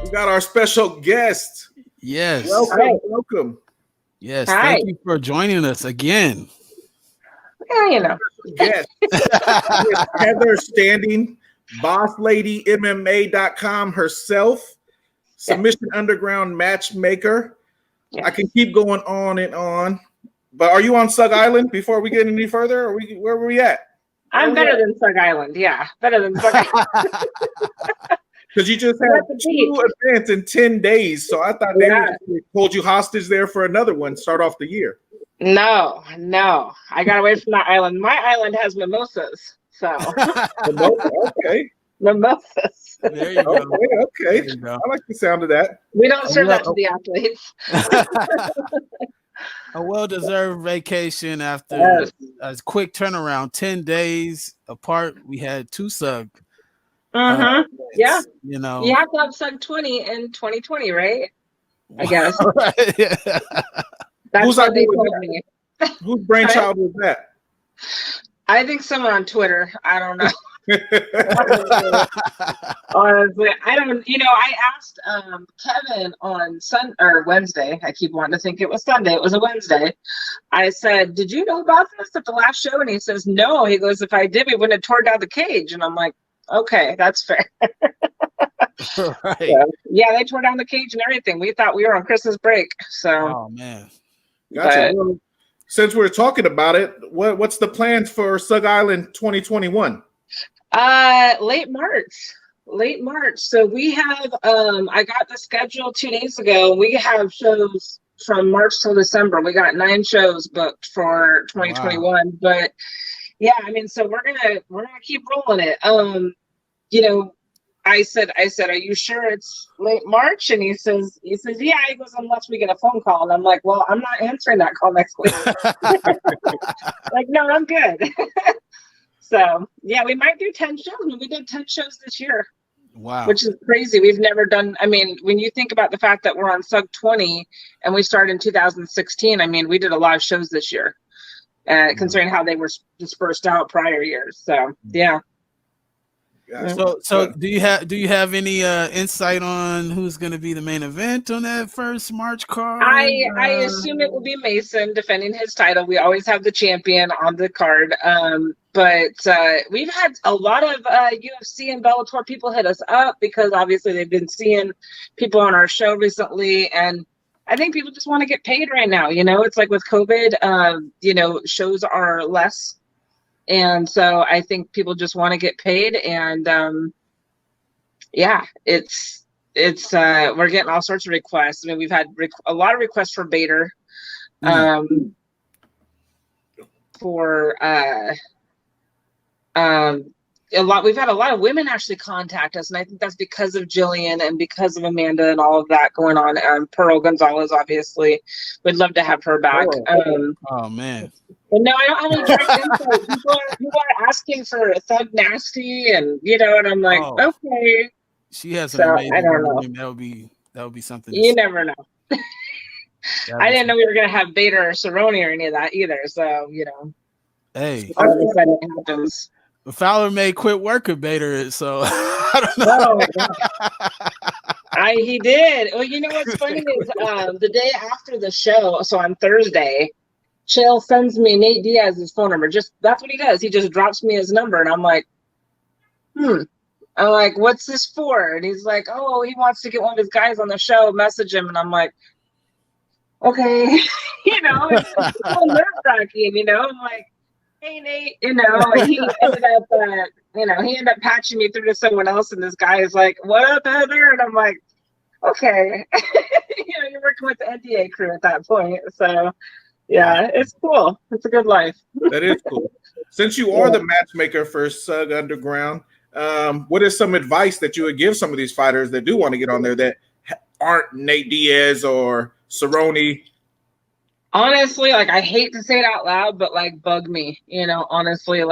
We got our special guest. Yes. Welcome. Yes. Thank you for joining us again. Yeah, Yes. Heather Standing Boss Lady MMA.com herself. Submission Underground matchmaker. Yes. I can keep going on and on. But are you on SUG Island before we get any further? Where were we at? I'm better than SUG Island. Yeah, better than SUG Island. Because you just had 2 events in 10 days. So I thought they hold you hostage there for another one, start off the year. No. I got away from that island. My island has mimosas. So okay. Mimosas. There you go. Okay. You go. I like the sound of that. We don't serve that to the athletes. A well-deserved vacation after a quick turnaround, 10 days apart. We had 2 SUG. Yeah. You know, you have to have SUG 20 in 2020, right? I guess. That's what they told me. Whose brainchild was that? I think someone on Twitter. I don't know. Honestly, I don't. I asked Kevin on Wednesday. I keep wanting to think it was Sunday. It was a Wednesday. I said, "Did you know about this at the last show?" And he says, "No." He goes, "If I did, we wouldn't have torn down the cage." And I'm like, "Okay, that's fair." Right. So, yeah, they tore down the cage and everything. We thought we were on Christmas break. So. Oh man. Gotcha. Well, since we're talking about it, what's the plans for SUG Island 2021? Late March. So we have I got the schedule 2 days ago. We have shows from March till December. We got 9 shows booked for 2021. Wow. But yeah, I mean, so we're gonna keep rolling it. I said, are you sure it's late March? And he says, yeah. He goes, unless we get a phone call. And I'm like, well, I'm not answering that call next week. Like, no, I'm good. So yeah, we might do 10 shows. I mean, we did 10 shows this year. Wow. Which is crazy. We've never done, I mean, when you think about the fact that we're on SUG 20 and we started in 2016, I mean, we did a lot of shows this year, considering how they were dispersed out prior years. So yeah. So do you have any insight on who's going to be the main event on that first March card? I assume it will be Mason defending his title. We always have the champion on the card. But we've had a lot of UFC and Bellator people hit us up because obviously they've been seeing people on our show recently, and I think people just want to get paid right now. It's like with COVID, shows are less. And so I think people just want to get paid, and it's we're getting all sorts of requests. I mean, we've had a lot of requests for Bader, for a lot. We've had a lot of women actually contact us, and I think that's because of Jillian and because of Amanda and all of that going on. Pearl Gonzalez, obviously, we'd love to have her back. Oh man. But no, I don't have any direct info. People are asking for a Thug Nasty, and and I'm like, okay. She has an amazing I don't know. Name. That would be something. You never know. I didn't know we were gonna have Bader or Cerrone or any of that either. So hey, all of a sudden it happens. Fowler may quit working Bader, so I don't know. He did. Well, what's funny is the day after the show, so on Thursday, Chael sends me Nate Diaz's phone number. That's what he does. He just drops me his number, and I'm like, I'm like, what's this for? And he's like, oh, he wants to get one of his guys on the show. Message him, and I'm like, okay, it's so nerve-wracking. I'm like, hey Nate, and he ended up, he ended up patching me through to someone else, and this guy is like, what up, Heather? And I'm like, okay, you're working with the NDA crew at that point, so. Yeah, it's cool. It's a good life. That is cool. Since you are the matchmaker for SUG Underground, what is some advice that you would give some of these fighters that do want to get on there that aren't Nate Diaz or Cerrone? Honestly, I hate to say it out loud, but bug me, honestly,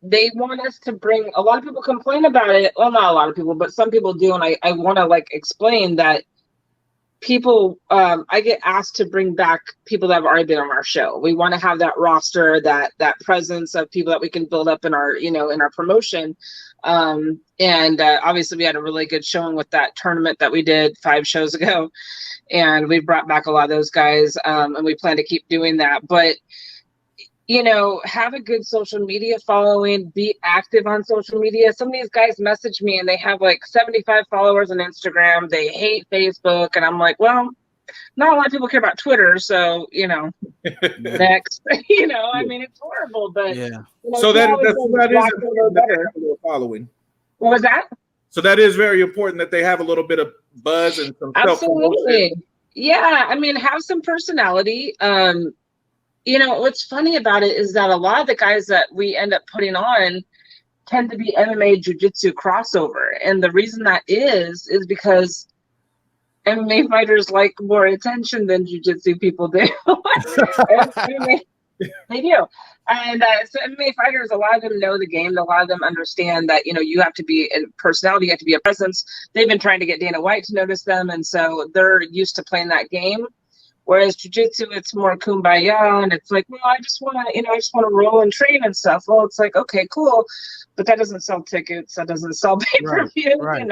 they want us to bring, a lot of people complain about it. Well, not a lot of people, but some people do. And I want to explain that people, I get asked to bring back people that have already been on our show. We want to have that roster, that presence of people that we can build up in our, in our promotion. And obviously we had a really good showing with that tournament that we did 5 shows ago, and we brought back a lot of those guys, and we plan to keep doing that. But have a good social media following, be active on social media. Some of these guys message me and they have like 75 followers on Instagram. They hate Facebook. And I'm like, well, not a lot of people care about Twitter. So, next, I mean, it's horrible, but so that is better following. What was that? So that is very important that they have a little bit of buzz and some absolutely. Yeah. I mean, have some personality. What's funny about it is that a lot of the guys that we end up putting on tend to be MMA jiu-jitsu crossover. And the reason that is because MMA fighters like more attention than jiu-jitsu people do. They do. And so MMA fighters, a lot of them know the game. A lot of them understand that, you have to be a personality, you have to be a presence. They've been trying to get Dana White to notice them. And so they're used to playing that game. Whereas jiu-jitsu, it's more kumbaya, and it's like, well, I just want to roll and train and stuff. Well, it's like, okay, cool, but that doesn't sell tickets, that doesn't sell pay-per-view, right.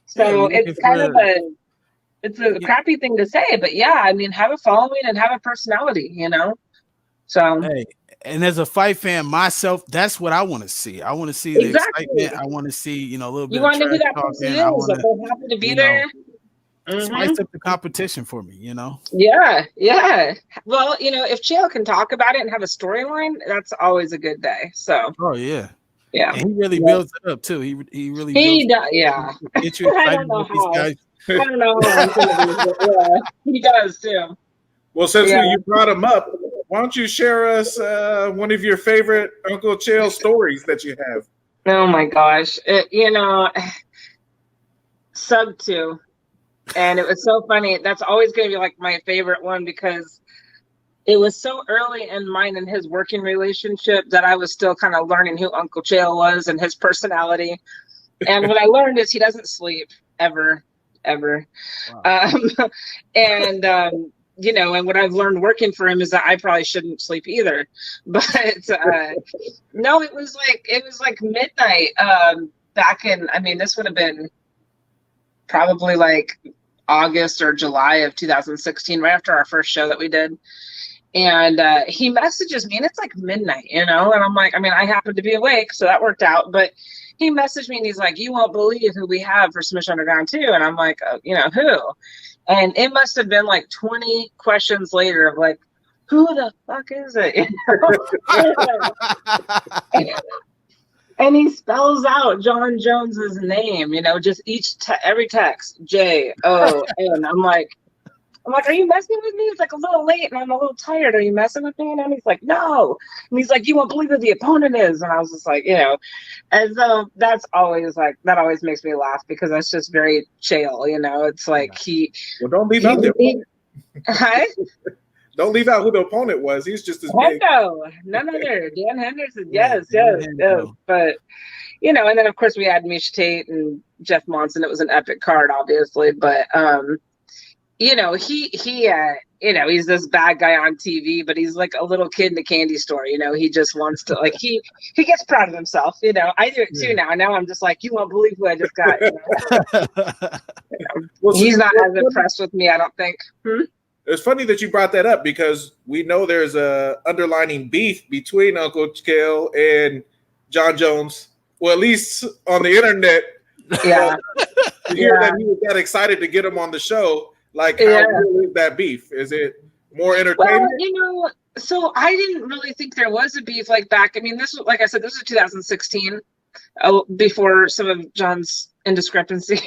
So it's kind of a crappy thing to say, but yeah, I mean, have a following and have a personality, So. Hey, and as a fight fan myself, that's what I want to see. I want to see the excitement. I want to see, a little bit. You want to know who that person is? If they happen to be there. Spice up the competition for me, Yeah. Well, if Chael can talk about it and have a storyline, that's always a good day. So. Oh yeah. Yeah. And he really builds it up too. He really. He does. Yeah. Get you excited about these guys. I don't know how he does too. Well, since you brought him up, why don't you share us one of your favorite Uncle Chael stories that you have? Oh my gosh, SUG 2. And it was so funny. That's always going to be like my favorite one because it was so early in mine and his working relationship that I was still kind of learning who Uncle Chael was and his personality. And what I learned is he doesn't sleep ever. Wow. And what I've learned working for him is that I probably shouldn't sleep either. But no, it was like midnight back in, this would have been probably like August or July of 2016, right after our first show that we did. And he messages me and it's like midnight, and I'm like, I happened to be awake, so that worked out. But he messaged me and he's like, you won't believe who we have for Submission Underground 2. And I'm like, who? And it must have been like 20 questions later of like, who the fuck is it? And he spells out John Jones's name, just every text, J-O-N. I'm like, are you messing with me? It's like a little late and I'm a little tired. Are you messing with me? And he's like, no. And he's like, you won't believe who the opponent is. And I was just like, and so that always makes me laugh because that's just very Chael, It's like Well, don't leave out the opponent. Don't leave out who the opponent was. He's just as big. None other. Dan Henderson. Yes. But, and then of course we had Miesha Tate and Jeff Monson. It was an epic card, obviously. But, he's this bad guy on TV, but he's like a little kid in a candy store. He just wants to he gets proud of himself. I do it too now. Now I'm just like, you won't believe who I just got. He's not as impressed with me, I don't think. It's funny that you brought that up because we know there's a underlining beef between Uncle Chael and John Jones. Well, at least on the internet. Yeah. To hear that he was that excited to get him on the show, how real is that beef? Is it more entertainment? Well, so I didn't really think there was a beef like back. This was, like I said, this was 2016, before some of John's indiscrepancies.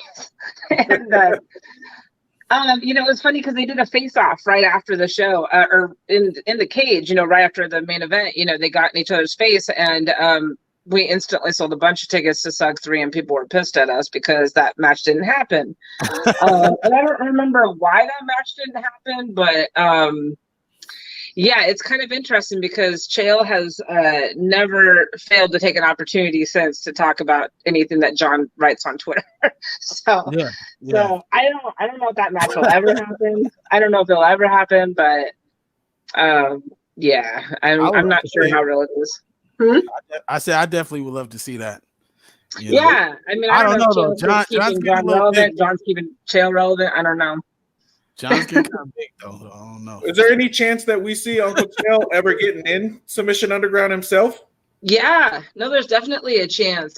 And it was funny because they did a face-off right after the show, or in the cage, right after the main event. They got in each other's face, and we instantly sold a bunch of tickets to SUG 3, and people were pissed at us because that match didn't happen. And I don't remember why that match didn't happen, but Yeah, it's kind of interesting because Chael has never failed to take an opportunity since to talk about anything that John writes on Twitter. So I don't know if that match will ever happen. I don't know if it'll ever happen, but yeah, I'm not sure how real it is. I said I definitely would love to see that. Yeah, I mean, I don't know though. John's keeping John relevant. John's keeping Chael relevant. I don't know. John's getting kind of big though. I don't know. Is there any chance that we see Uncle Chael ever getting in Submission Underground himself? Yeah, no, there's definitely a chance.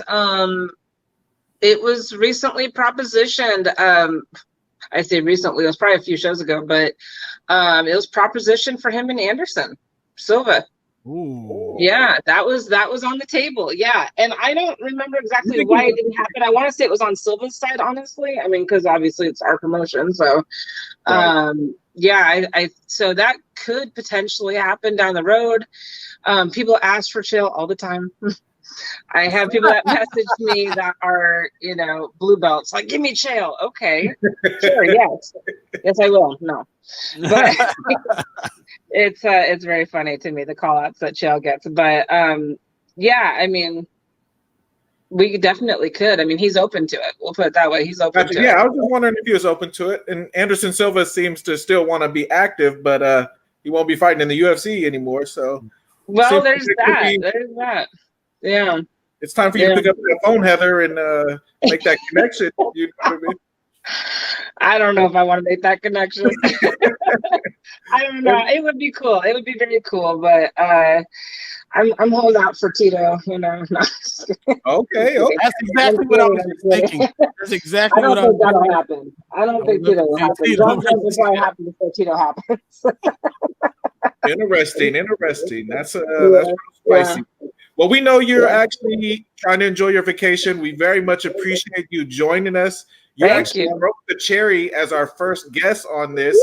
It was recently propositioned. I say recently, it was probably a few shows ago, but it was propositioned for him and Anderson Silva. Ooh. Yeah, that was on the table. Yeah, and I don't remember exactly why it didn't happen. I want to say it was on Silva's side, honestly. I mean, because obviously it's our promotion, so yeah, so that could potentially happen down the road. People ask for Chael all the time. I have people that message me that are, blue belts, like, give me Chael. Okay, sure, yes, I will. No, but it's very funny to me, the call outs that Chael gets. But yeah, I mean, we definitely could. I mean, he's open to it. We'll put it that way. He's open to it. Yeah, I was just wondering if he was open to it. And Anderson Silva seems to still want to be active, but he won't be fighting in the UFC anymore. So, well, there's that. There's that. Yeah. It's time for you to pick up that phone, Heather, and make that connection. You know what I mean? I don't know if I want to make that connection. I don't know. It would be cool. It would be very cool, but I'm holding out for Tito. Okay. That's exactly what I was thinking. That's exactly what I was thinking. I don't think that'll happen. I don't think Tito will happen. John Jones will probably happen before Tito happens. Interesting. That's spicy. Well, we know you're actually trying to enjoy your vacation. We very much appreciate you joining us. You actually broke the cherry as our first guest on this,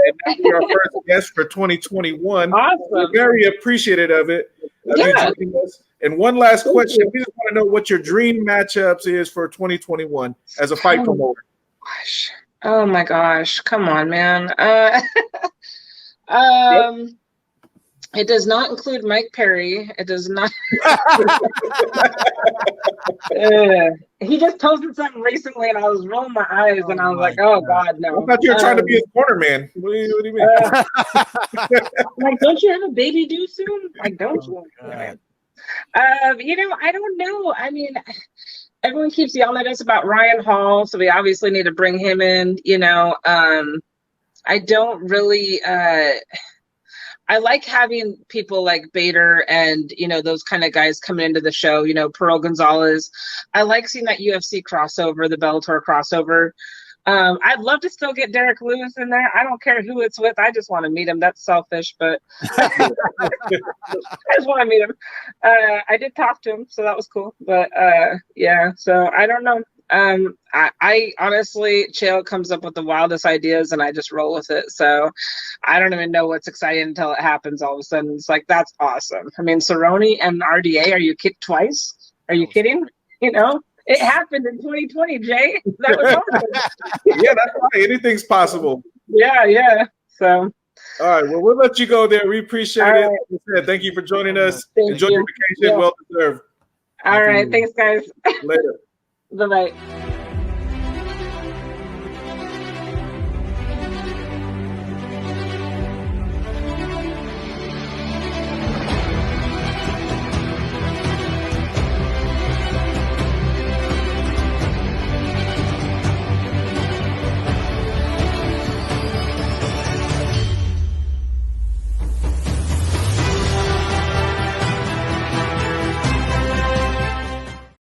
and now you're our first guest for 2021. Awesome. We're very appreciative of it. You joining us. And one last question: we just want to know what your dream matchups is for 2021 as a fight promoter. Gosh. Oh my gosh! Come on, man. It does not include Mike Perry. It does not. He just posted something recently, and I was rolling my eyes, and I was like, "Oh God, no!" I thought you were trying to be a corner man. What do you mean? Like, don't you have a baby due soon? Like, don't you? I don't know. I mean, everyone keeps yelling at us about Ryan Hall, so we obviously need to bring him in. I don't really. I like having people like Bader and, those kind of guys coming into the show, Pearl Gonzalez. I like seeing that UFC crossover, the Bellator crossover. I'd love to still get Derek Lewis in there. I don't care who it's with. I just want to meet him. That's selfish, but I just want to meet him. I did talk to him, so that was cool. But yeah, so I don't know. I honestly, Chael comes up with the wildest ideas and I just roll with it. So I don't even know what's exciting until it happens. All of a sudden, it's like, that's awesome. I mean, Cerrone and RDA, are you kidding? Twice? Are you kidding? It happened in 2020, Jay. That was awesome. Yeah, that's right. Anything's possible. Yeah. So. All right. Well, we'll let you go there. We appreciate it. Right. Thank you for joining us. Enjoy your vacation. Well deserved. All right. Thanks, guys. Later. Bye-bye.